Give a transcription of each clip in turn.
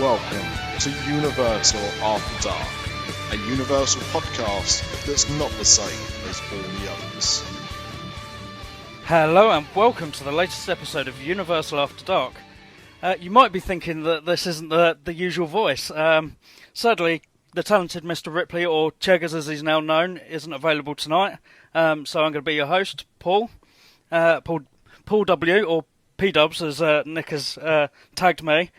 welcome to Universal After Dark, a Universal podcast that's not the same as all the others. Hello and welcome to the latest episode of Universal After Dark. You might be thinking that this isn't the usual voice. Sadly, the talented Mr. Ripley, or Cheggers as he's now known, isn't available tonight. So I'm going to be your host, Paul W, or P-Dubs as Nick has tagged me.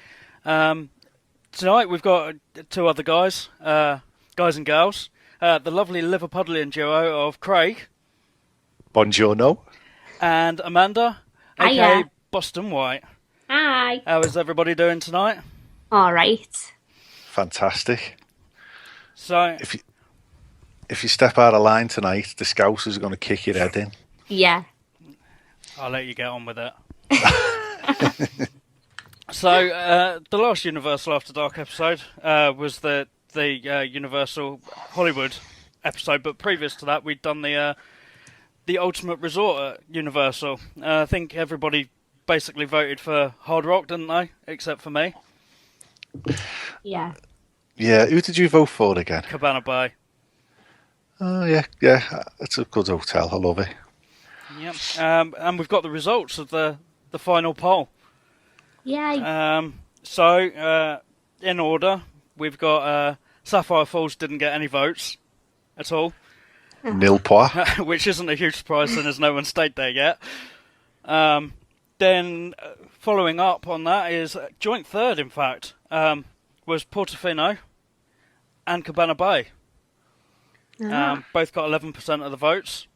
Tonight we've got two other guys and gals. The lovely Liverpudlian duo of Craig. Buongiorno. And Amanda, aka BostonWhite. Hi. How is everybody doing tonight? All right. Fantastic. So, if you step out of line tonight, the Scousers are going to kick your head in. Yeah. I'll let you get on with it. So, the last Universal After Dark episode was the Universal Hollywood episode, but previous to that, we'd done the Ultimate Resort at Universal. I think everybody basically voted for Hard Rock, didn't they? Except for me. Yeah. Yeah, who did you vote for again? Cabana Bay. Oh, yeah, it's a good hotel. I love it. Yep. And we've got the results of the final poll. Yay. So, in order, we've got Sapphire Falls didn't get any votes at all. Nil point. Which isn't a huge surprise, and there's no one stayed there yet. Then, following up on that is joint third, in fact, was Portofino and Cabana Bay. Both got 11% of the votes.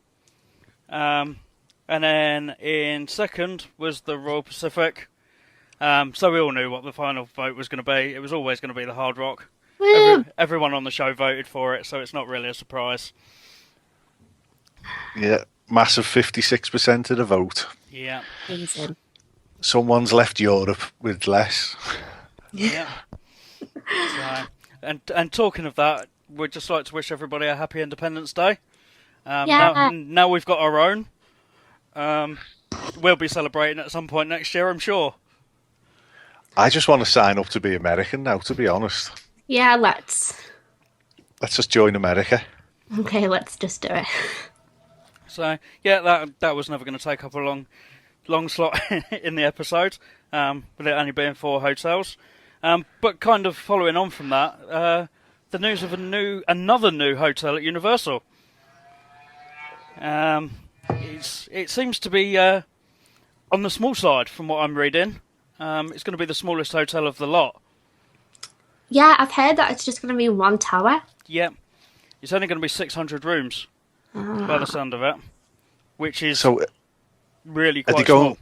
And then in second was the Royal Pacific. So we all knew what the final vote was going to be. It was always going to be the Hard Rock. Everyone on the show voted for it, so it's not really a surprise. Yeah, massive 56% of the vote. Yeah. Amazing. Someone's left Europe with less. Yeah. So, and talking of that, we'd just like to wish everybody a happy Independence Day. Now we've got our own. We'll be celebrating at some point next year, I'm sure. I just want to sign up to be American now, to be honest. Yeah, let's just join America. Okay, let's just do it. So, yeah, that was never going to take up a long slot in the episode, with it only being 4 hotels. But kind of following on from that, the news of another new hotel at Universal. It seems to be on the small side from what I'm reading. It's going to be the smallest hotel of the lot. Yeah, I've heard that it's just going to be one tower. Yeah. It's only going to be 600 rooms, by the sound of it, which is really quite small.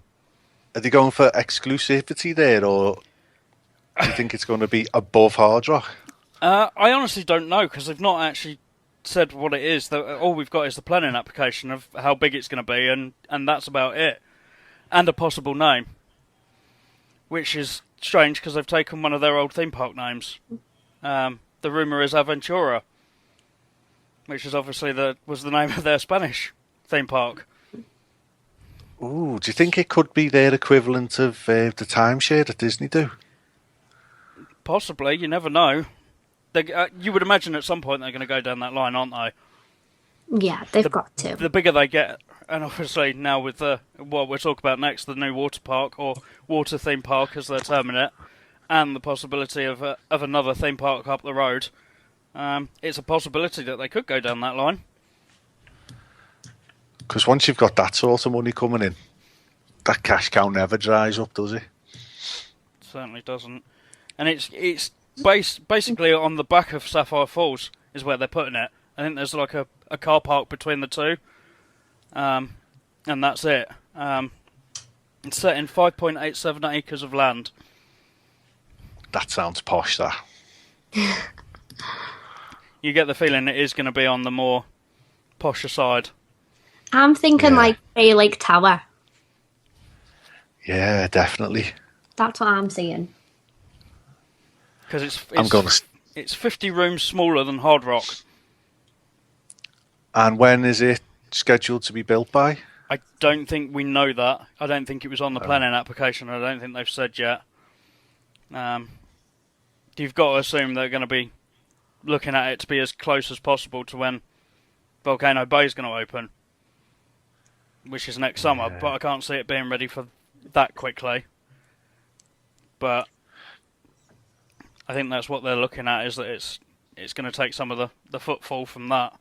Are they going for exclusivity there, or do you think it's going to be above Hard Rock? I honestly don't know, because they've not actually said what it is. All we've got is the planning application of how big it's going to be, and that's about it. And a possible name, which is strange because they've taken one of their old theme park names. The rumour is Aventura, which is obviously was the name of their Spanish theme park. Ooh, do you think it could be their equivalent of the timeshare that Disney do? Possibly, you never know. You would imagine at some point they're going to go down that line, aren't they? Yeah, they've got to. The bigger they get, and obviously now with what we'll talk about next, the new water park, or water theme park as they're terming it, and the possibility of another theme park up the road, it's a possibility that they could go down that line. Because once you've got that sort of money coming in, that cash cow never dries up, does it? Certainly doesn't. And it's basically on the back of Sapphire Falls is where they're putting it. I think there's like a car park between the two, and that's it. It's set in 5.87 acres of land. That sounds posh, that. You get the feeling it is going to be on the more posher side. I'm thinking like Bay Lake Tower. Yeah, definitely. That's what I'm seeing. Because it's 50 rooms smaller than Hard Rock. And when is it scheduled to be built by? I don't think we know that. I don't think it was on the planning application. I don't think they've said yet. you've got to assume they're going to be looking at it to be as close as possible to when Volcano Bay is going to open, which is next summer. But I can't see it being ready for that quickly. But I think that's what they're looking at, is that it's going to take some of the footfall from that.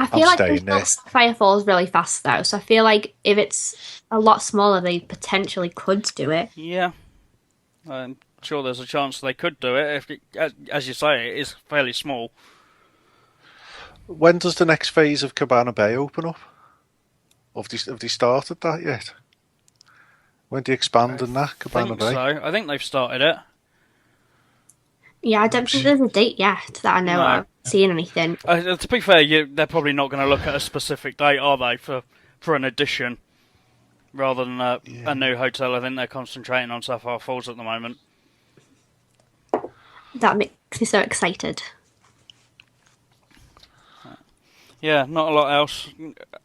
I feel like they built Sapphire Falls really fast though, so I feel like if it's a lot smaller, they potentially could do it. Yeah, I'm sure there's a chance they could do it. If it, as you say, it is fairly small. When does the next phase of Cabana Bay open up? Have they started that yet? When do you expand in that, Cabana Bay? So. I think they've started it. Yeah, I don't think there's a date yet that I know of. Seeing anything. To be fair, they're probably not going to look at a specific date, are they, for an addition rather than a new hotel? I think they're concentrating on Sapphire Falls at the moment. That makes me so excited. Yeah, not a lot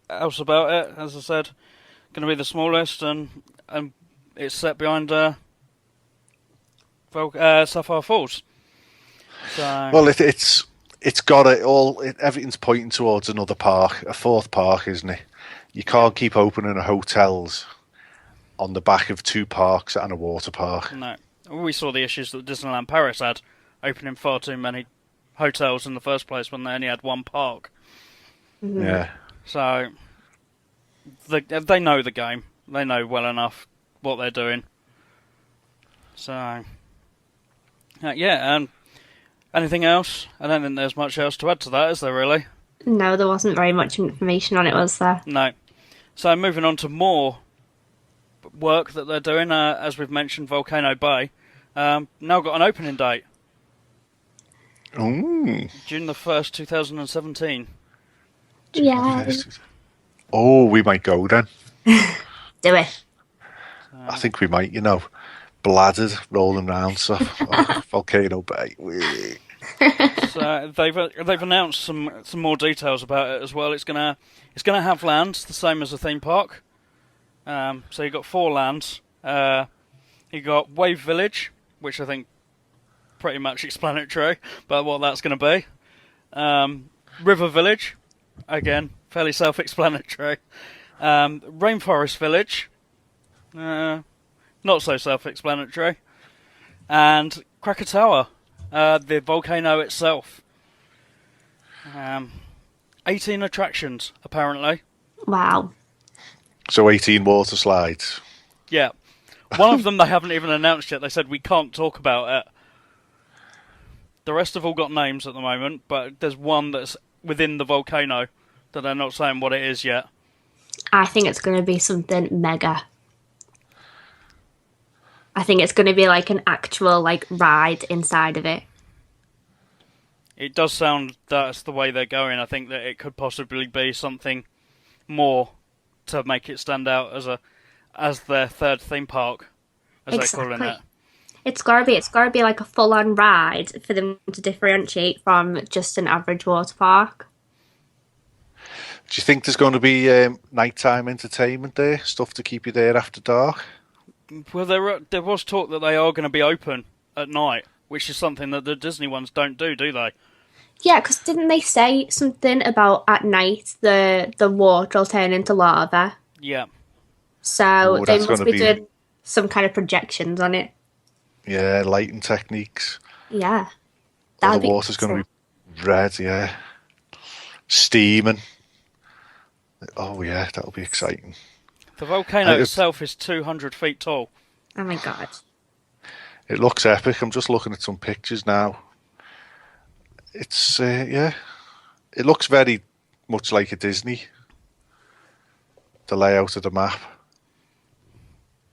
else about it. As I said, going to be the smallest, and it's set behind Sapphire Falls. So... Well, it's got it all. Everything's pointing towards another park, a fourth park, isn't it? You can't keep opening hotels on the back of two parks and a water park. No, we saw the issues that Disneyland Paris had, opening far too many hotels in the first place when they only had one park. Mm-hmm. Yeah. So they know the game. They know well enough what they're doing. So anything else? I don't think there's much else to add to that, is there really? No, there wasn't very much information on it, was there? No. So moving on to more work that they're doing, as we've mentioned, Volcano Bay, now got an opening date. Ooh. June the 1st, 2017. Yeah. Oh, we might go then. Do it. I think we might, bladdered, rolling around stuff. Volcano Bay. So they've announced some more details about it as well. It's gonna have lands the same as a theme park. So you've got 4 lands. You've got Wave Village, which I think pretty much explanatory about what that's going to be. River Village, again fairly self-explanatory. Rainforest Village, not so self-explanatory. And Krakatoa, the volcano itself. 18 attractions, apparently. Wow. So 18 water slides. Yeah. One of them they haven't even announced yet. They said we can't talk about it. The rest have all got names at the moment, but there's one that's within the volcano that they're not saying what it is yet. I think it's going to be something mega. I think it's going to be like an actual ride inside of it. It does sound that's the way they're going. I think that it could possibly be something more to make it stand out as their third theme park, as they're calling it. It's gotta be like a full-on ride for them to differentiate from just an average water park. Do you think there's going to be nighttime entertainment there? Stuff to keep you there after dark? Well, there was talk that they are going to be open at night, which is something that the Disney ones don't do they? Yeah, because didn't they say something about at night the water will turn into lava? Yeah. So they must be doing some kind of projections on it. Yeah, lighting techniques. Yeah. The water's going to be red, yeah. Steaming. Oh, yeah, that'll be exciting. The volcano itself is 200 feet tall. Oh, my God. It looks epic. I'm just looking at some pictures now. It's, It looks very much like a Disney. The layout of the map.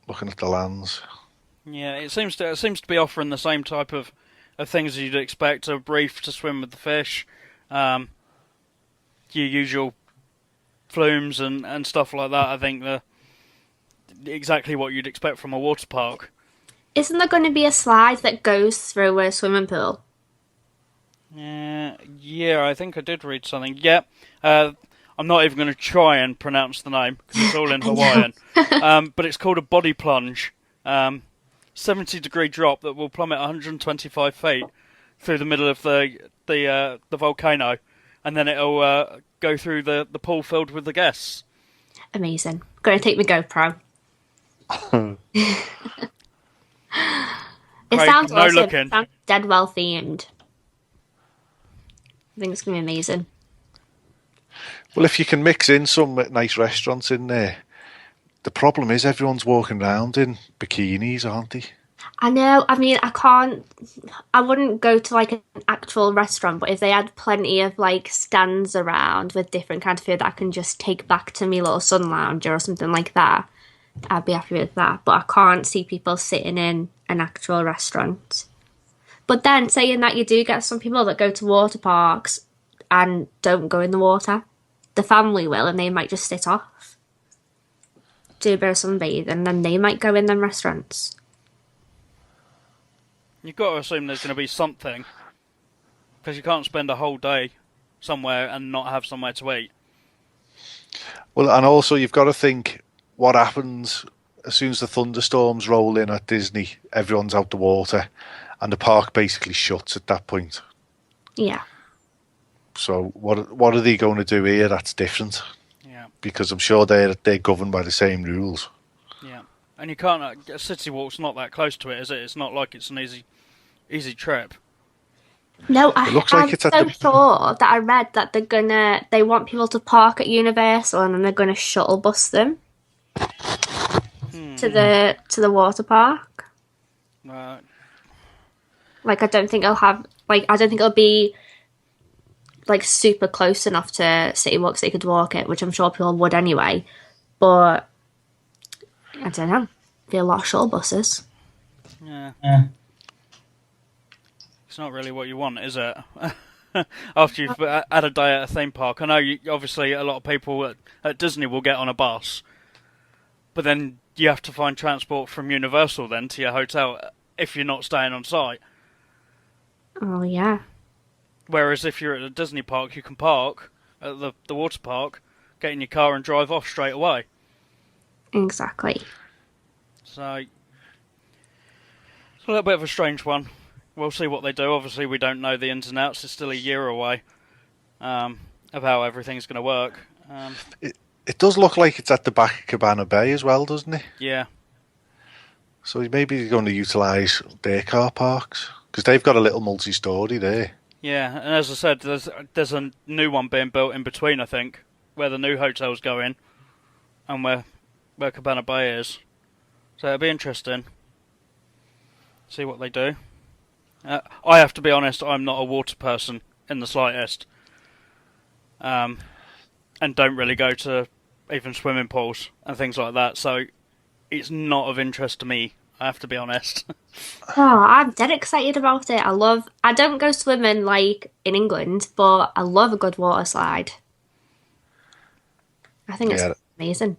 Looking at the lands. Yeah, it seems to be offering the same type of things as you'd expect. A reef to swim with the fish. Your usual flumes and stuff like that. I think exactly what you'd expect from a water park. Isn't there going to be a slide that goes through a swimming pool? Yeah, I think I did read something. Yeah, I'm not even going to try and pronounce the name because it's all in Hawaiian. But it's called a body plunge. 70-degree drop that will plummet 125 feet through the middle of the volcano, and then it'll go through the pool filled with the guests. Amazing. Going to take my GoPro. It Craig, sounds no awesome. looking. It sounds dead well themed. I think it's going to be amazing. Well, if you can mix in some nice restaurants in there, the problem is everyone's walking around in bikinis, aren't they? I know. I mean, I wouldn't go to like an actual restaurant, but if they had plenty of like stands around with different kind of food that I can just take back to me little sun lounger or something like that, I'd be happy with that. But I can't see people sitting in an actual restaurant. But then saying that, you do get some people that go to water parks and don't go in the water. The family will, and they might just sit off, do a bit of sunbathing, and then they might go in them restaurants. You've got to assume there's going to be something, because you can't spend a whole day somewhere and not have somewhere to eat. Well, and also you've got to think what happens as soon as the thunderstorms roll in at Disney. Everyone's out the water, and the park basically shuts at that point. Yeah. So what are they going to do here that's different? Yeah. Because I'm sure they're governed by the same rules. Yeah. And you can't. City Walk's not that close to it, is it? It's not like it's an easy trip. No, It looks like it's so sure that I read that they want people to park at Universal and then they're gonna shuttle bus them to the water park. Right. Like I don't think it'll be like super close enough to City Walk so you could walk it, which I'm sure people would anyway. But I don't know. Be a lot of shuttle buses. Yeah. It's not really what you want, is it? After you've had a day at a theme park. I know obviously a lot of people at Disney will get on a bus, but then you have to find transport from Universal then to your hotel if you're not staying on site. Oh yeah. Whereas if you're at a Disney park, you can park at the water park, get in your car and drive off straight away. Exactly. So it's a little bit of a strange one. We'll see what they do. Obviously, we don't know the ins and outs. It's still a year away of how everything's going to work. It does look like it's at the back of Cabana Bay as well, doesn't it? Yeah. So maybe they're going to utilise their car parks, because they've got a little multi-story there. Yeah, and as I said, there's a new one being built in between, I think, where the new hotels go in and where Cabana Bay is. So it'll be interesting. See what they do. I have to be honest, I'm not a water person in the slightest. And don't really go to even swimming pools and things like that, so it's not of interest to me, I have to be honest. Oh, I'm dead excited about it. I don't go swimming like in England, but I love a good water slide. I think it's amazing.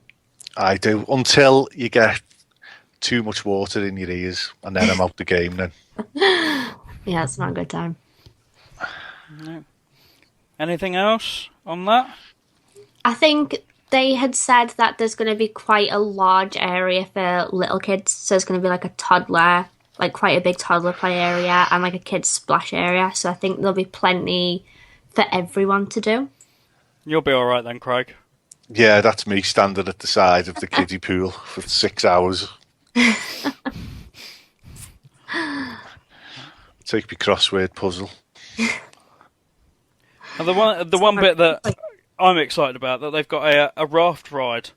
I do, until you get too much water in your ears, and then I'm out the game then. Yeah, it's not a good time. No. Anything else on that? I think they had said that there's going to be quite a large area for little kids. So it's going to be like a toddler, like quite a big toddler play area and like a kids splash area. So I think there'll be plenty for everyone to do. You'll be alright then, Craig. Yeah, that's me standing at the side of the kiddie pool for 6 hours. Take me crossword puzzle. And the one bit that I'm excited about, that they've got a raft ride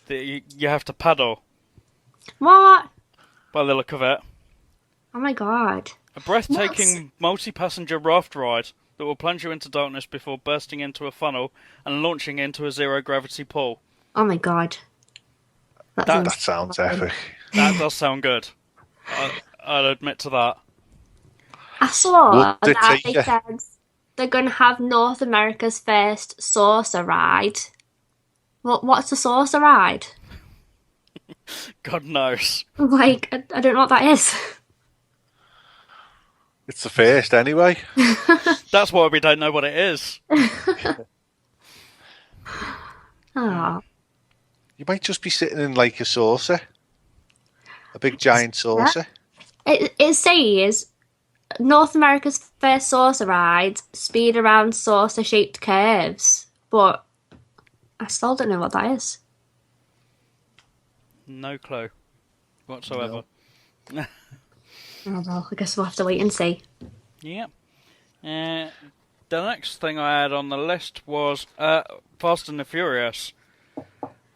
that you have to paddle. What? By the look of it. Oh my god. A breathtaking multi-passenger raft ride that will plunge you into darkness before bursting into a funnel and launching into a zero-gravity pool. Oh my god. That sounds epic. That does sound good. I'll admit to that. I saw that they said they're going to have North America's first saucer ride. What's a saucer ride? God knows. Like, I don't know what that is. It's the first anyway. That's why we don't know what it is. Oh. You might just be sitting in like a saucer. A big giant saucer. It says North America's first saucer ride, speed around saucer-shaped curves, but I still don't know what that is. No clue whatsoever. Oh well, I guess we'll have to wait and see. Yeah. The next thing I had on the list was Fast and the Furious.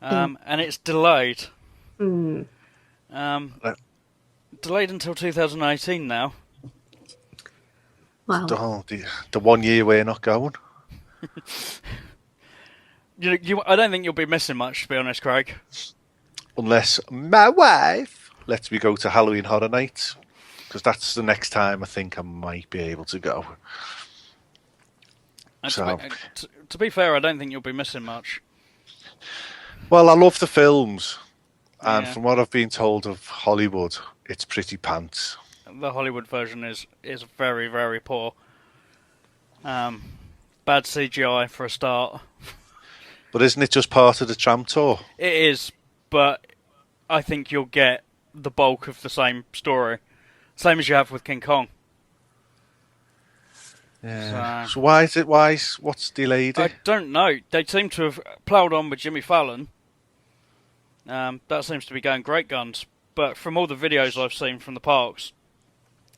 And it's delayed. Delayed until 2018 now. Wow. The 1 year we're not going. I don't think you'll be missing much, to be honest, Craig. Unless my wife lets me go to Halloween Horror Nights, because that's the next time I think I might be able to go. To be fair, I don't think you'll be missing much. Well, I love the films, and from what I've been told of Hollywood, it's pretty pants. The Hollywood version is very, very poor. Bad CGI for a start. But isn't it just part of the tram tour? It is, but I think you'll get the bulk of the same story. Same as you have with King Kong. Yeah. So why is it? What's delayed it? I don't know. They seem to have ploughed on with Jimmy Fallon. That seems to be going great guns. But from all the videos I've seen from the parks,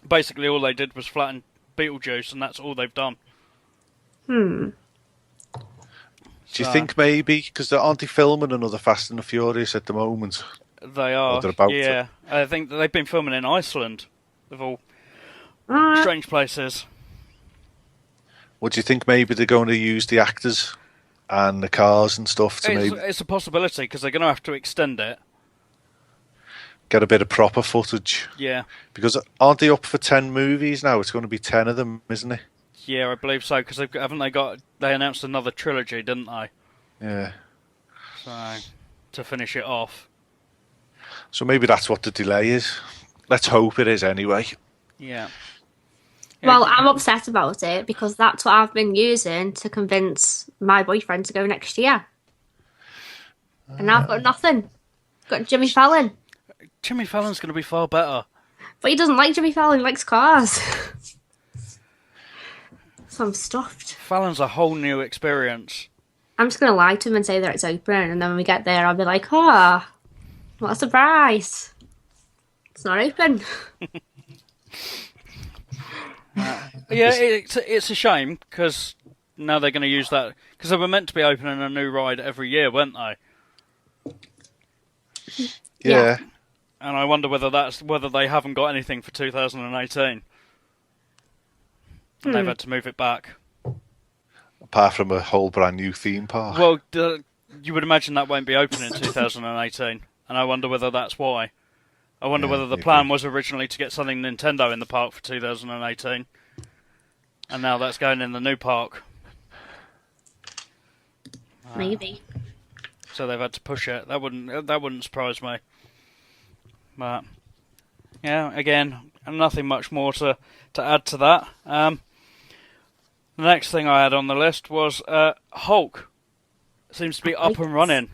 basically all they did was flatten Beetlejuice, and that's all they've done. Do you think maybe, because aren't they filming another Fast and the Furious at the moment? They are, yeah. I think that they've been filming in Iceland, of all strange places. What do you think maybe they're going to use the actors and the cars and stuff to It's a possibility, because they're going to have to extend it. Get a bit of proper footage. Yeah. Because aren't they up for 10 movies now? It's going to be 10 of them, isn't it? Yeah, I believe so, because they announced another trilogy, didn't they? Yeah. So, to finish it off. So maybe that's what the delay is. Let's hope it is anyway. Yeah. Well, I'm upset about it, because that's what I've been using to convince my boyfriend to go next year. And now I've got nothing. Got Jimmy Fallon. Jimmy Fallon's going to be far better. But he doesn't like Jimmy Fallon, he likes cars. So I'm stuffed. Fallon's a whole new experience. I'm just going to lie to him and say that it's open, and then when we get there, I'll be like, oh, what a surprise. It's not open. Yeah, it's a shame, because now they're going to use that, because they were meant to be opening a new ride every year, weren't they? Yeah. And I wonder whether they haven't got anything for 2018. And they've had to move it back. Apart from a whole brand new theme park. Well, you would imagine that won't be open in 2018, and I wonder whether that's why. I wonder whether the plan was originally to get something Nintendo in the park for 2018, and now that's going in the new park. Maybe. So they've had to push it. That wouldn't surprise me. But yeah, again, nothing much more to add to that. The next thing I had on the list was Hulk. Seems to be up and running.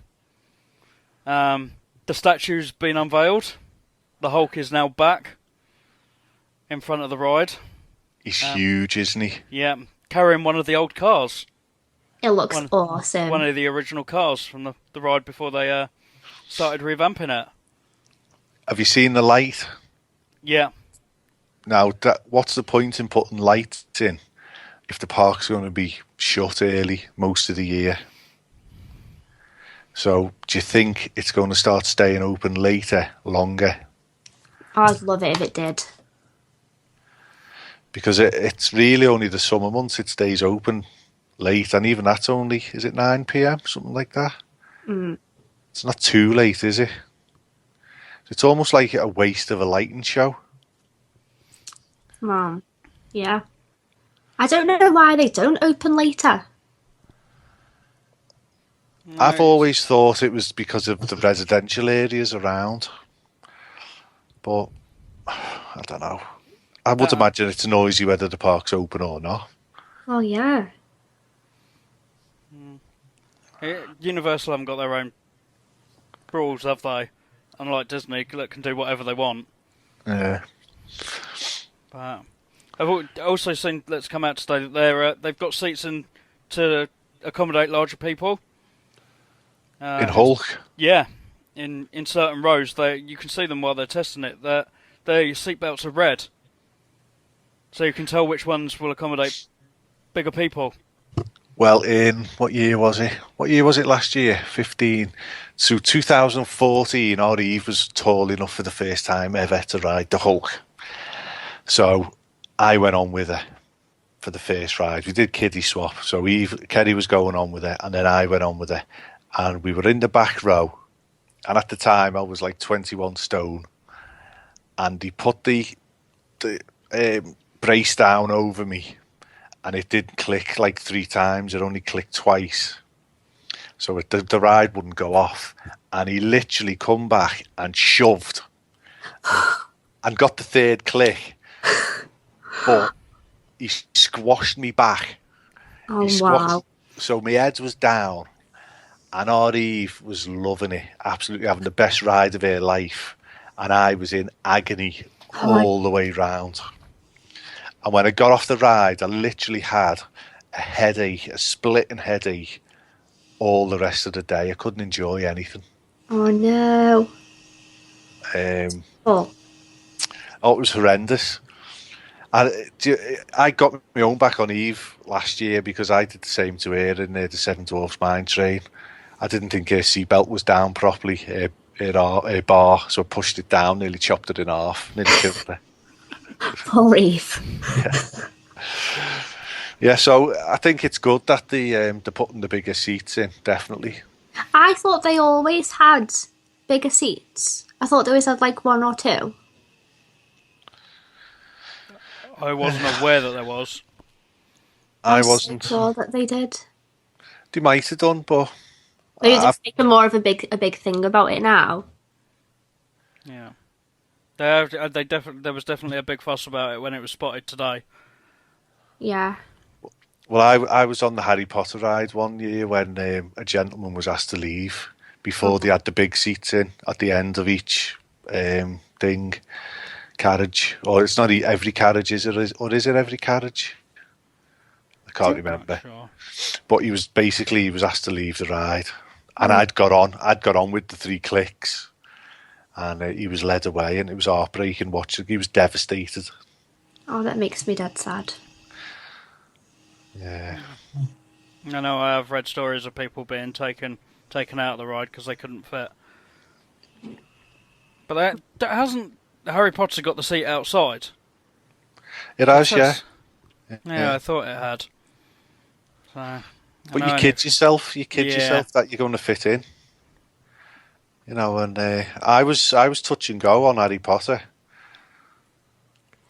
The statue's been unveiled. The Hulk is now back in front of the ride. He's huge, isn't he? Yeah, carrying one of the old cars. It looks awesome. One of the original cars from the ride before they started revamping it. Have you seen the light? Yeah. Now, what's the point in putting lights in if the park's going to be shut early most of the year? So, do you think it's going to start staying open longer? I'd love it if it did. Because it's really only the summer months it stays open late, and even that's only, is it 9 p.m, something like that? It's not too late, is it? It's almost like a waste of a lighting show. Yeah. I don't know why they don't open later. I've always thought it was because of the residential areas around. But, I don't know. I would imagine it's noisy whether the park's open or not. Oh, yeah. Universal haven't got their own rules, have they? unlike Disney, that can do whatever they want. Yeah. But I've also seen Let's Come Out today that they've got seats in to accommodate larger people. In Hulk? Yeah, in certain rows. You can see them while they're testing it. Their seatbelts are red, so you can tell which ones will accommodate bigger people. Well, in what year was it? What year was it last year? 15. So 2014, our Eve was tall enough for the first time ever to ride the Hulk. So I went on with her for the first ride. We did kiddie swap. So Kerry was going on with her, and then I went on with her. And we were in the back row. And at the time, I was like 21 stone. And he put the brace down over me. And it didn't click like 3 times. It only clicked twice. So the ride wouldn't go off. And he literally come back and shoved and got the 3rd click. But he squashed me back. Oh, wow. So my head was down. And our Eve was loving it. Absolutely having the best ride of her life. And I was in agony all the way round. And when I got off the ride, I literally had a headache, a splitting headache, all the rest of the day. I couldn't enjoy anything. Oh, no. It was horrendous. I got my own back on Eve last year because I did the same to her in the Seven Dwarfs Mine Train. I didn't think her seatbelt was down properly, her bar, so I pushed it down, nearly chopped it in half, nearly killed her. Poor Eve. Yeah, so I think it's good that they're putting the bigger seats in, definitely. I thought they always had bigger seats. I thought they always had like 1 or 2. I wasn't aware that there was. I wasn't sure that they did. They might have done, but They're just making more of a big thing about it now. Yeah. There was definitely a big fuss about it when it was spotted today. Yeah. Well, I was on the Harry Potter ride one year when a gentleman was asked to leave before they had the big seats in at the end of each carriage. Or it's not every carriage, is it? Or is it every carriage? I can't remember. Sure. But he was asked to leave the ride, and I'd got on with the 3 clicks. And he was led away, and it was heartbreaking watching. He was devastated. Oh, that makes me dead sad. Yeah. I know I have read stories of people being taken out of the ride because they couldn't fit. But that hasn't Harry Potter got the seat outside? It has, yeah. Yeah, I thought it had. So, but you kid yourself. You kid yourself that you're going to fit in. You know, and I was touch and go on Harry Potter.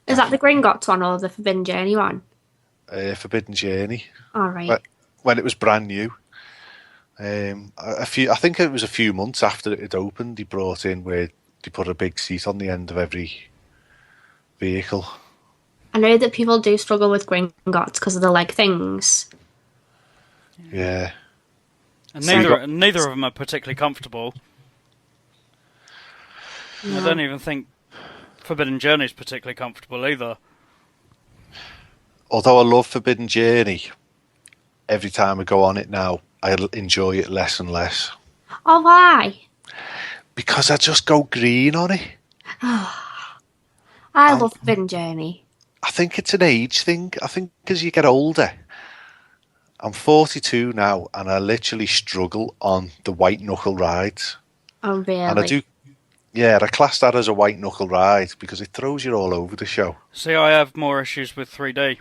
Is that the Gringotts one or the Forbidden Journey one? Forbidden Journey. All right. When it was brand new. I think it was a few months after it had opened, they brought in where they put a big seat on the end of every vehicle. I know that people do struggle with Gringotts because of the leg things. Yeah. And neither of them are particularly comfortable. No. I don't even think Forbidden Journey is particularly comfortable either. Although I love Forbidden Journey, every time I go on it now, I enjoy it less and less. Oh, why? Because I just go green on it. I love Forbidden Journey. I think it's an age thing. I think as you get older. I'm 42 now, and I literally struggle on the white knuckle rides. Oh, really? And I do. Yeah, I class that as a white knuckle ride because it throws you all over the show. See, I have more issues with 3D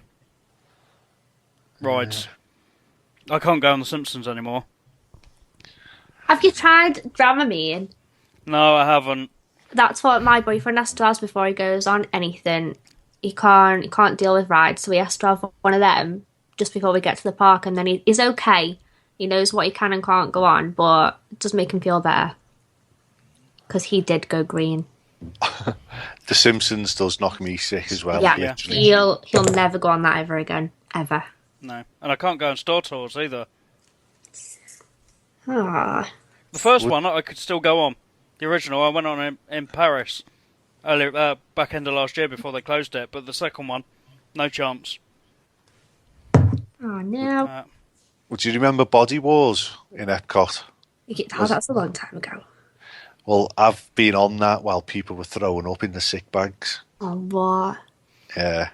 rides. I can't go on The Simpsons anymore. Have you tried Dramamine? No, I haven't. That's what my boyfriend has to have before he goes on anything. He can't deal with rides, so he has to have one of them just before we get to the park, and then he's okay. He knows what he can and can't go on, but it does make him feel better. Because he did go green. The Simpsons does knock me sick as well. Yeah, he'll never go on that ever again. Ever. No. And I can't go on Star Tours either. Ah. The first one I could still go on. The original, I went on in Paris earlier, back end of last year before they closed it. But the second one, no chance. Oh no. Would you remember Body Wars in Epcot? Oh, that's a long time ago. Well, I've been on that while people were throwing up in the sick bags. Oh, what? Yeah.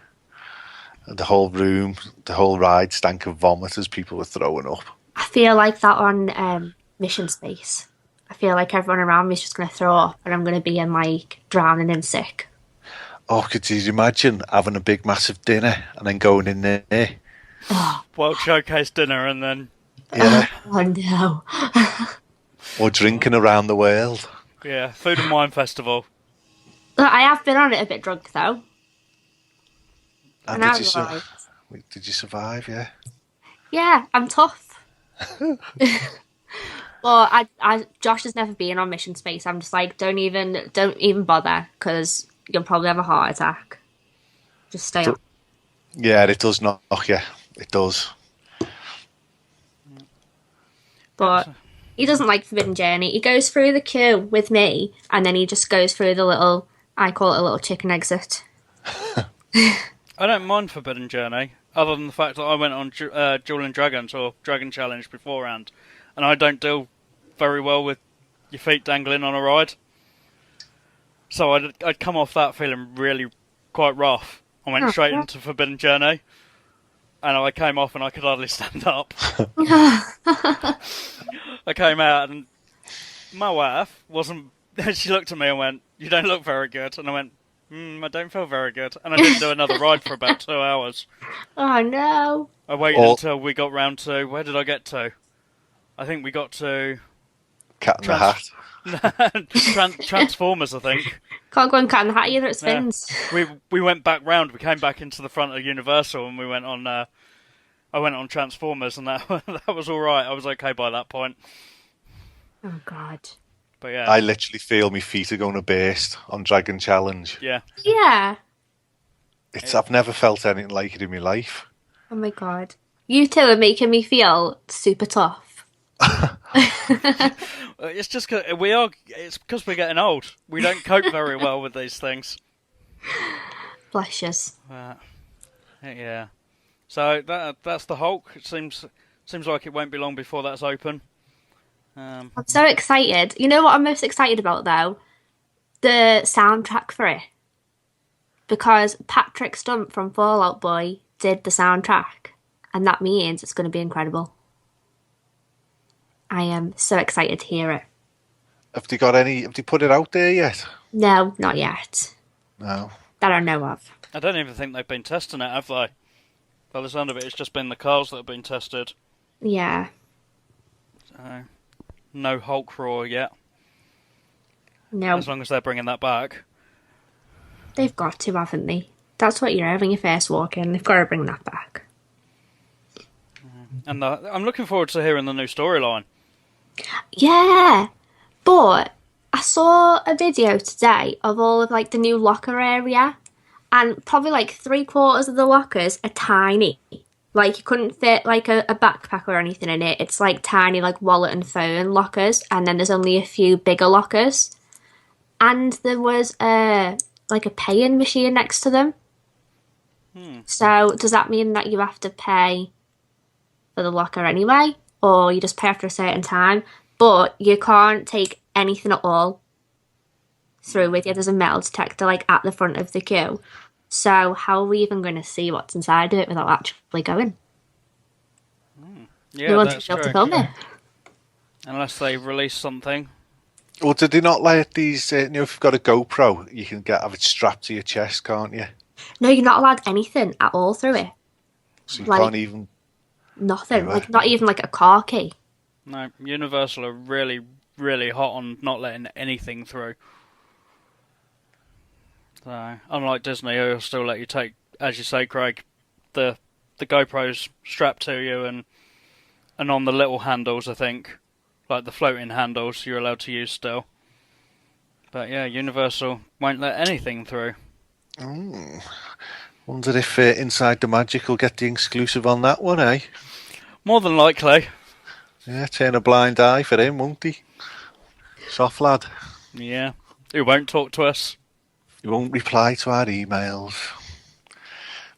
And the whole room, the whole ride stank of vomit as people were throwing up. I feel like that on Mission Space. I feel like everyone around me is just going to throw up and I'm going to be in, like, drowning in sick. Oh, could you imagine having a big, massive dinner and then going in there? World Showcase dinner and then... Yeah. Oh, no. Or drinking around the world. Yeah, Food and Wine Festival. Look, I have been on it a bit drunk, though. And And did you survive, yeah? Yeah, I'm tough. Well, Josh has never been on Mission Space. I'm just like, don't even bother, because you'll probably have a heart attack. Just stay on. Yeah, it does knock you. It does. But he doesn't like Forbidden Journey. He goes through the queue with me, and then he just goes through the little, I call it a little chicken exit. I don't mind Forbidden Journey, other than the fact that I went on Dueling Dragons or Dragon Challenge beforehand, and I don't deal very well with your feet dangling on a ride. So I'd come off that feeling really quite rough. I went straight into Forbidden Journey, and I came off and I could hardly stand up. I came out and my wife wasn't... She looked at me and went, "You don't look very good." And I went, I don't feel very good. And I didn't do another ride for about 2 hours. Oh, no. I waited until we got round to... Where did I get to? I think we got to... Cat in the Hat. Transformers, I think. Can't go and Cat in the Hat either, it spins. Yeah. We went back round. We came back into the front of Universal and we went on... I went on Transformers and that was all right. I was okay by that point. Oh, God. But yeah. I literally feel my feet are going to burst on Dragon Challenge. Yeah. Yeah. I've never felt anything like it in my life. Oh, my God. You two are making me feel super tough. It's just it's because we're getting old. We don't cope very well with these things. Bless yous. Yeah. So that's the Hulk. It seems like it won't be long before that's open. I'm so excited. You know what I'm most excited about, though? The soundtrack for it. Because Patrick Stump from Fall Out Boy did the soundtrack. And that means it's going to be incredible. I am so excited to hear it. Have they put it out there yet? No, not yet. No. That I know of. I don't even think they've been testing it, have they? By the sound of it, it's just been the cars that have been tested. Yeah. So, no Hulk roar yet. No. As long as they're bringing that back. They've got to, haven't they? That's what when you first walk in. They've got to bring that back. And I'm looking forward to hearing the new storyline. Yeah. But I saw a video today of all of like the new locker area. And probably like 3/4 of the lockers are tiny. Like you couldn't fit like a backpack or anything in it. It's like tiny like wallet and phone lockers. And then there's only a few bigger lockers. And there was a pay-in machine next to them. So does that mean that you have to pay for the locker anyway? Or you just pay after a certain time? But you can't take anything at all through with you. There's a metal detector like at the front of the queue. So how are we even going to see what's inside of it without actually going? Yeah, we want that's to be able true. to film it. Unless they release something. Well, did they not let these? If you've got a GoPro, you can have it strapped to your chest, can't you? No, you're not allowed anything at all through it. So you can't even... Nothing. Like not even like a car key. No, Universal are really, really hot on not letting anything through. So, unlike Disney, who'll still let you take, as you say, Craig, the GoPros strapped to you and on the little handles, I think, like the floating handles, you're allowed to use still. But yeah, Universal won't let anything through. Wonder if Inside the Magic will get the exclusive on that one, eh? More than likely. Yeah, turn a blind eye for him, won't he? Soft lad. Yeah. Who won't talk to us? He won't reply to our emails.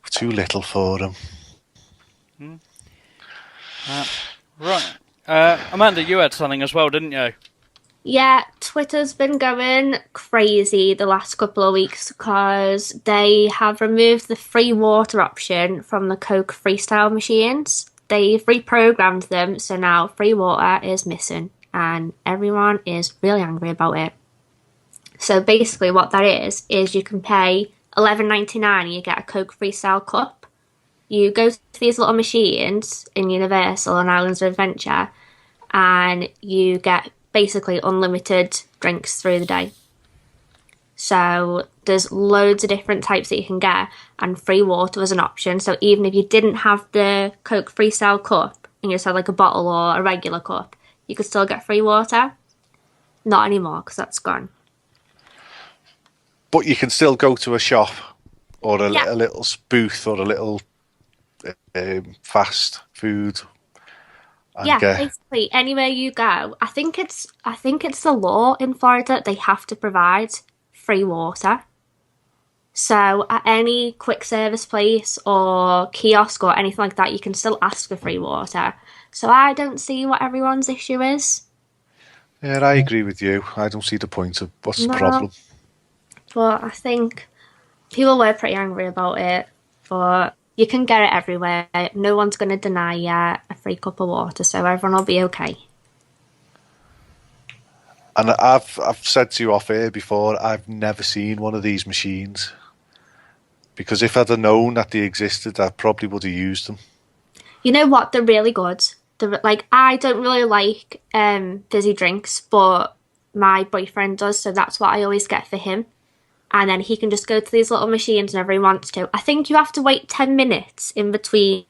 We're too little for him. Right. Amanda, you had something as well, didn't you? Yeah, Twitter's been going crazy the last couple of weeks because they have removed the free water option from the Coke Freestyle machines. They've reprogrammed them, so now free water is missing, and everyone is really angry about it. So basically what that is you can pay $11.99 and you get a Coke Freestyle cup. You go to these little machines in Universal and Islands of Adventure, and you get basically unlimited drinks through the day. So there's loads of different types that you can get, and free water was an option. So even if you didn't have the Coke Freestyle cup and you just had like a bottle or a regular cup, you could still get free water. Not anymore because that's gone. But you can still go to a shop or a Yeah. little booth or a little fast food. And Yeah, get, basically anywhere you go. I think it's the law in Florida, they have to provide free water. So at any quick service place or kiosk or anything like that, you can still ask for free water. So I don't see what everyone's issue is. yeah, I agree with you. I don't see the point of what's the No. problem. But I think people were pretty angry about it. But you can get it everywhere. No one's going to deny you a free cup of water, so everyone will be okay. And I've said to you off air before, I've never seen one of these machines. Because if I'd have known that they existed, I probably would have used them. You know what? They're really good. I don't really like fizzy drinks, but my boyfriend does, so that's what I always get for him. And then he can just go to these little machines whenever he wants to. I think you have to wait 10 minutes in between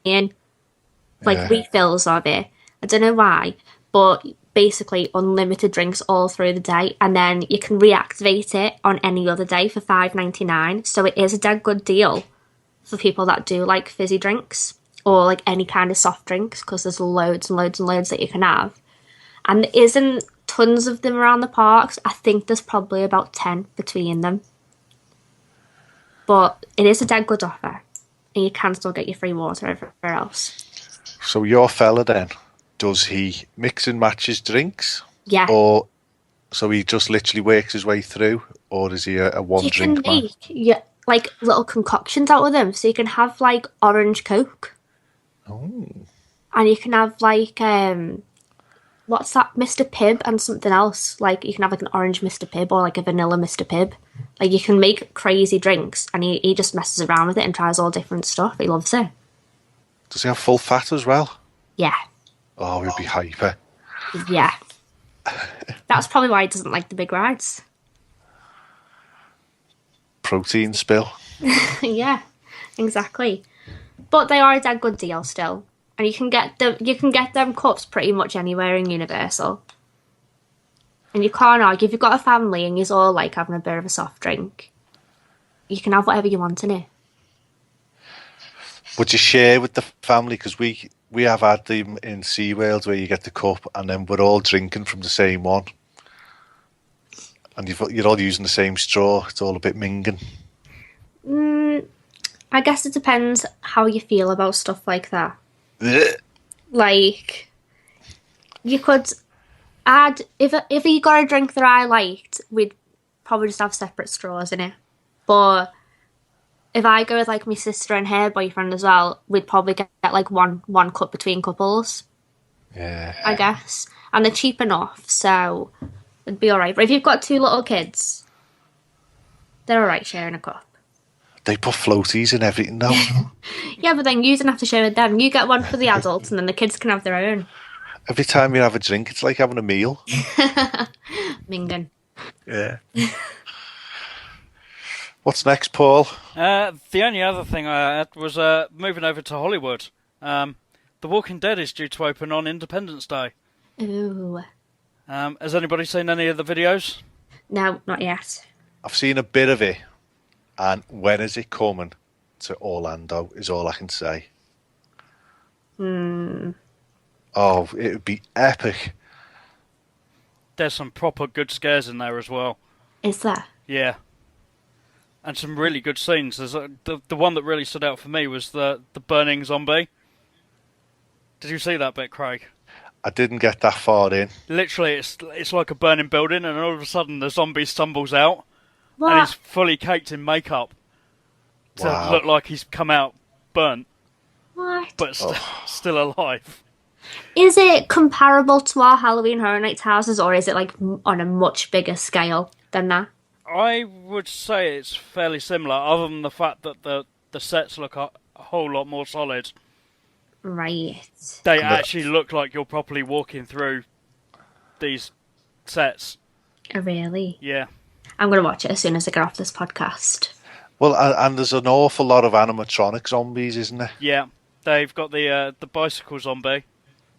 refills of it. I don't know why, but basically unlimited drinks all through the day, and then you can reactivate it on any other day for $5.99. So it is a dead good deal for people that do like fizzy drinks or like any kind of soft drinks, because there's loads and loads and loads that you can have. And there isn't tons of them around the parks. I think there's probably about 10 between them. But it is a dead good offer, and you can still get your free water everywhere else. So your fella then, does he mix and match his drinks? Yeah. Or so he just literally works his way through? Or is he a one-drink man? You can make like little concoctions out of them. So you can have like orange Coke. Oh. And you can have like, what's that, Mr. Pibb and something else. Like you can have like an orange Mr. Pibb or like a vanilla Mr. Pibb. Like you can make crazy drinks, and he just messes around with it and tries all different stuff. He loves it. Does he have full fat as well? Yeah. Oh, he'll be hyper. Yeah. That's probably why he doesn't like the big rides. Protein spill. Yeah, exactly. But they are a dead good deal still. And you can get them cups pretty much anywhere in Universal. And you can't argue. If you've got a family and you're all like having a bit of a soft drink, you can have whatever you want in it. Would you share with the family? Because we have had them in SeaWorld where you get the cup and then we're all drinking from the same one. And you're all using the same straw. It's all a bit minging. I guess it depends how you feel about stuff like that. Blech. Like, you could add, if you got a drink that I liked, we'd probably just have separate straws in it. But if I go with like my sister and her boyfriend as well, we'd probably get like one cup between couples. Yeah. I guess. And they're cheap enough, so it'd be alright. But if you've got two little kids, they're alright sharing a cup. They put floaties in everything now. Yeah, but then you don't have to share with them. You get one for the adults, and then the kids can have their own. Every time you have a drink, it's like having a meal. Mingen. Yeah. What's next, Paul? The only other thing I had was moving over to Hollywood. The Walking Dead is due to open on Independence Day. Ooh. Has anybody seen any of the videos? No, not yet. I've seen a bit of it. And when is it coming to Orlando is all I can say. Oh, it would be epic. there's some proper good scares in there as well. Is there? Yeah. And some really good scenes. There's the one that really stood out for me was the burning zombie. Did you see that bit, Craig? I didn't get that far in. Literally, it's like a burning building, and all of a sudden the zombie stumbles out, What? and he's fully caked in makeup to look like he's come out burnt, What? but still alive. Is it comparable to our Halloween Horror Nights houses, or is it like on a much bigger scale than that? I would say it's fairly similar, other than the fact that the sets look a whole lot more solid. Right. They actually look like you're properly walking through these sets. Oh, really? Yeah. I'm going to watch it as soon as I get off this podcast. Well, and there's an awful lot of animatronic zombies, isn't there? Yeah. They've got the bicycle zombie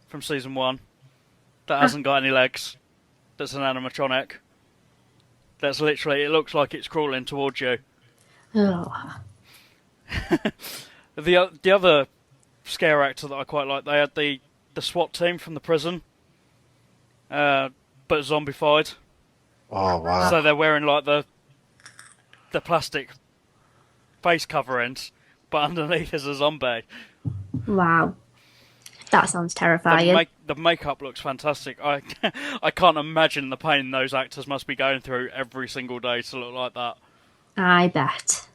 from season 1 that hasn't got any legs. That's an animatronic. That's literally, it looks like it's crawling towards you. Oh. The other scare actor that I quite like, they had the SWAT team from the prison, but zombified. Oh, wow. So they're wearing like the plastic face coverings, but underneath is a zombie. Wow. That sounds terrifying. The makeup looks fantastic. I can't imagine the pain those actors must be going through every single day to look like that. I bet.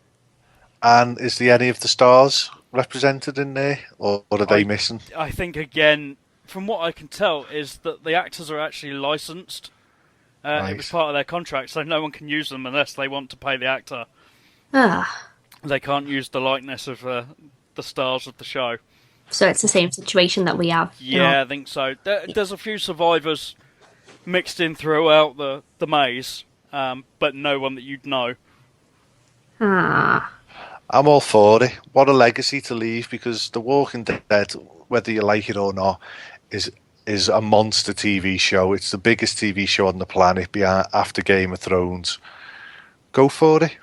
And is there any of the stars represented in there, or are they missing? I think, again, from what I can tell, is that the actors are actually licensed. Nice. It was part of their contract, so no one can use them unless they want to pay the actor. Ah. They can't use the likeness of the stars of the show. So it's the same situation that we have. Yeah, I think so. There's a few survivors mixed in throughout the maze, but no one that you'd know. Ah. I'm all for it. What a legacy to leave, because The Walking Dead, whether you like it or not, is a monster TV show. It's the biggest TV show on the planet after Game of Thrones. Go for it.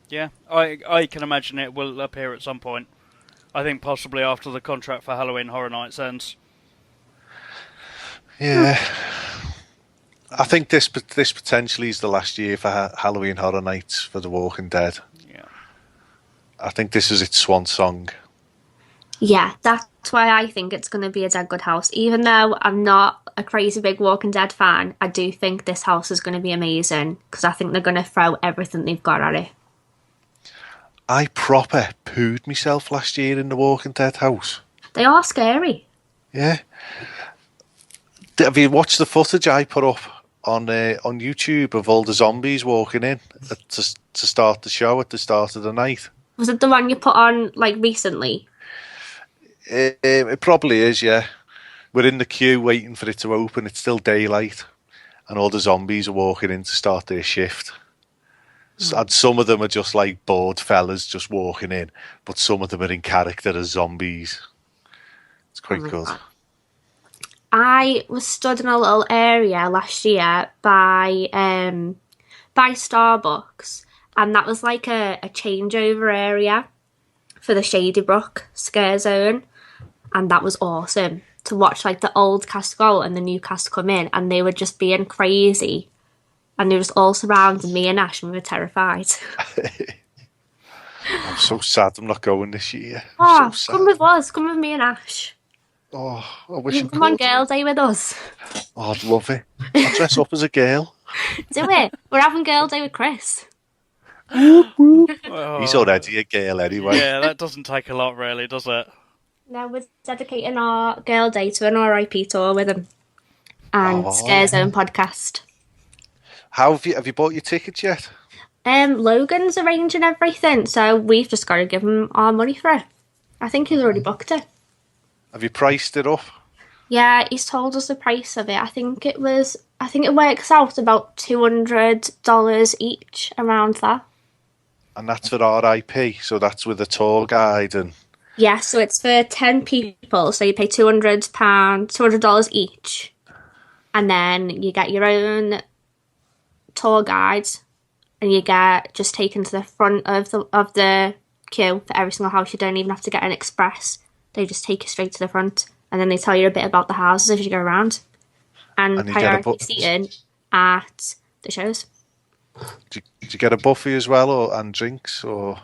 Yeah, I can imagine it will appear at some point. I think possibly after the contract for Halloween Horror Nights ends. Yeah. I think this potentially is the last year for Halloween Horror Nights for The Walking Dead. Yeah. I think this is its swan song. Yeah, that's why I think it's going to be a dead good house. Even though I'm not a crazy big Walking Dead fan, I do think this house is going to be amazing, because I think they're going to throw everything they've got at it. I proper pooed myself last year in The Walking Dead house. They are scary. Yeah. Have you watched the footage I put up on YouTube of all the zombies walking in to start the show at the start of the night? Was it the one you put on, like, recently? It probably is, yeah. We're in the queue waiting for it to open. It's still daylight, and all the zombies are walking in to start their shift. And some of them are just like bored fellas just walking in, but some of them are in character as zombies. It's quite good. I was stood in a little area last year by Starbucks, and that was like a changeover area for the Shady Brook scare zone, and that was awesome to watch, like the old cast go and the new cast come in, and they were just being crazy. And they were just all surrounding me and Ash, and we were terrified. I'm so sad I'm not going this year. Oh, so come with us. Come with me and Ash. Oh, I wish I could. Come on, girl day with us. Oh, I'd love it. I'll dress up as a girl. Do it. We're having girl day with Chris. He's already a girl anyway. Yeah, that doesn't take a lot, really, does it? No, we're dedicating our girl day to an RIP tour with him. And Scare Zone podcast. Have you bought your tickets yet? Logan's arranging everything, so we've just got to give him our money for it. I think he's already booked it. Have you priced it up? Yeah, he's told us the price of it. I think it works out about $200 each, around that. And that's for RIP, so that's with a tour guide and... Yeah, so it's for 10 people, so you pay $200 each. And then you get your own tour guide, and you get just taken to the front of the queue for every single house. You don't even have to get an express. They just take you straight to the front, and then they tell you a bit about the houses as you go around. And priority seating at the shows. Do you get a buffet as well, and drinks, or?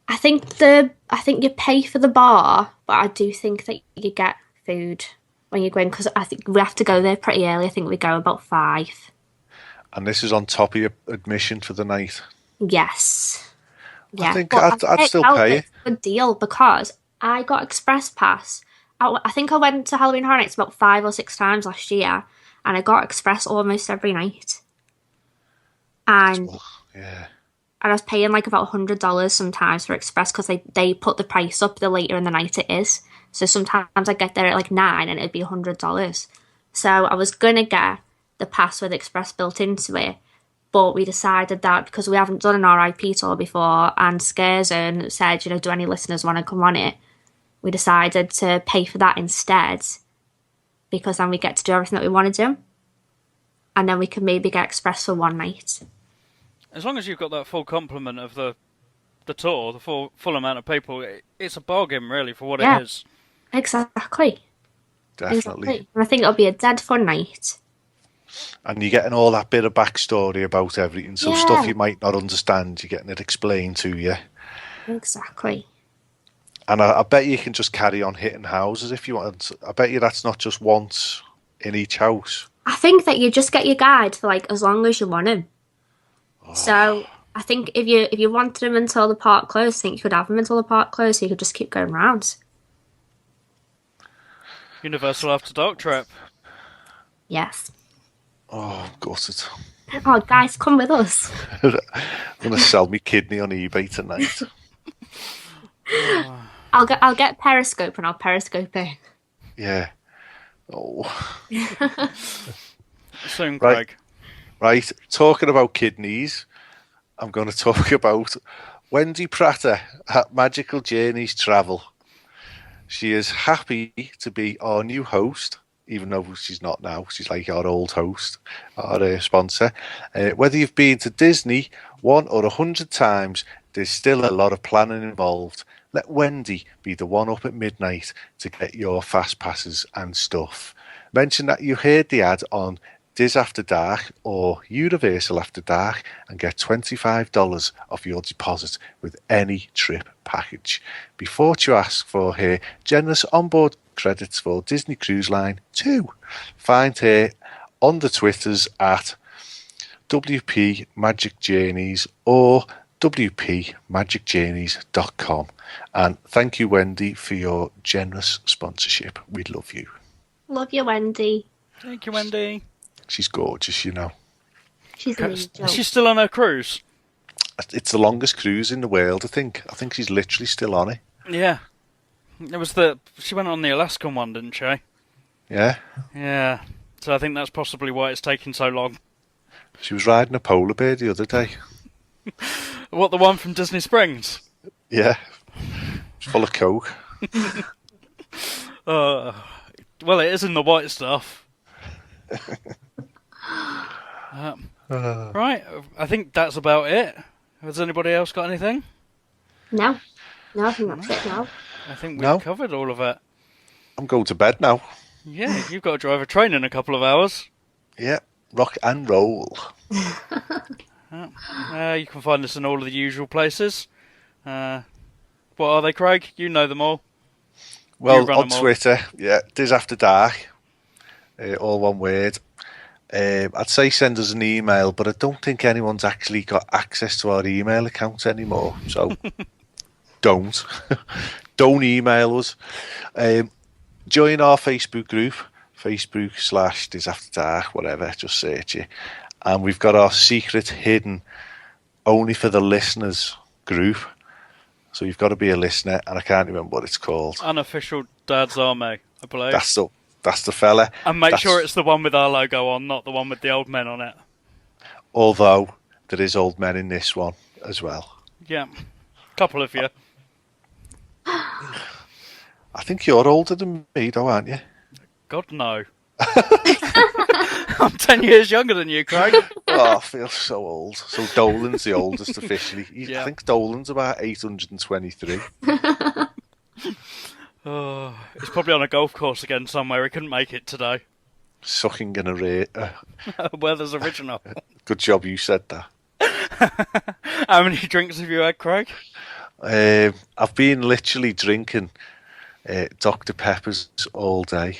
I think you pay for the bar, but I do think that you get food when you go in, because I think we have to go there pretty early. I think we go about 5. And this is on top of your admission for the night. Yes. Yeah. I think I'd still pay it. It's a good deal because I got Express Pass. I think I went to Halloween Horror Nights about 5 or 6 times last year, and I got Express almost every night. And yeah. And I was paying like about $100 sometimes for Express because they put the price up the later in the night it is. So sometimes I get there at like 9 and it'd be $100. So I was going to get the pass with Express built into it. But we decided that because we haven't done an RIP tour before and Scarezone said, do any listeners want to come on it? We decided to pay for that instead because then we get to do everything that we want to do. And then we can maybe get Express for one night. As long as you've got that full complement of the tour, the full amount of people, it's a bargain really for what it is. Exactly. Definitely. Exactly. And I think it'll be a dead fun night. And you're getting all that bit of backstory about everything, so stuff you might not understand, you're getting it explained to you. Exactly. And I bet you can just carry on hitting houses if you want. I bet you that's not just once in each house. I think that you just get your guide for like as long as you want him. So I think if you wanted him until the park closed, I think you could have him until the park closed, so you could just keep going round. Universal After Dark trip. Yes. Oh, gutted. Oh, guys, come with us. I'm going to sell me kidney on eBay tonight. I'll get Periscope and I'll Periscope it. Yeah. Oh. Soon, Craig. Right, talking about kidneys, I'm going to talk about Wendy Prater at Magical Journeys Travel. She is happy to be our new host, even though she's not now. She's like our old host, our sponsor. Whether you've been to Disney 1 or 100 times, there's still a lot of planning involved. Let Wendy be the one up at midnight to get your fast passes and stuff. Mention that you heard the ad on Dis After Dark or Universal After Dark and get $25 off your deposit with any trip package. Be sure to ask for her generous onboard credits for Disney Cruise Line too. Find her on the Twitters at WP Magic Journeys or WPMagicJourneys.com. And thank you, Wendy, for your generous sponsorship. We love you. Love you, Wendy. Thank you, Wendy. She's gorgeous, She's an angel. Is she still on her cruise? It's the longest cruise in the world, I think. I think she's literally still on it. Yeah. She went on the Alaskan one, didn't she? Yeah. Yeah. So I think that's possibly why it's taking so long. She was riding a polar bear the other day. What, the one from Disney Springs? Yeah. It's full of coke. Well, it is in the white stuff. Right, I think that's about it. Has anybody else got anything? No, I think that's it now. I think we've covered all of it. I'm going to bed now. Yeah, you've got to drive a train in a couple of hours. Yeah, rock and roll. You can find us in all of the usual places. What are they, Craig? You know them all. Well, on Twitter, Dis After Dark, all one word. I'd say send us an email, but I don't think anyone's actually got access to our email account anymore. So don't email us. Join our Facebook group, Facebook/Dis After Dark, whatever. Just search it, and we've got our secret, hidden, only for the listeners group. So you've got to be a listener, and I can't remember what it's called. Unofficial Dad's Army, I believe. That's the fella. And make sure it's the one with our logo on, not the one with the old men on it. Although there is old men in this one as well. Yeah, couple of you. I think you're older than me, though, aren't you? God, no. I'm 10 years younger than you, Craig. Oh, I feel so old. So Dolan's the oldest officially. I think Dolan's about 823. He's probably on a golf course again somewhere. He couldn't make it today. sucking in a rate. Weather's original. Good job you said that. How many drinks have you had, Craig? I've been literally drinking Dr. Peppers all day.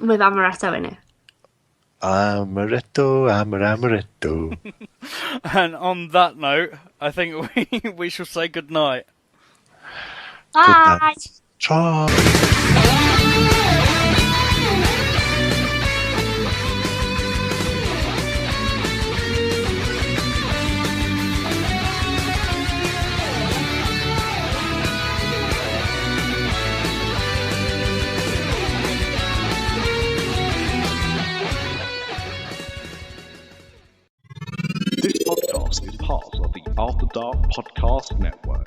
With amaretto in it. Amaretto. And on that note, I think we shall say good night. Bye. Good night. Ciao. This podcast is part of the After Dark Podcast Network.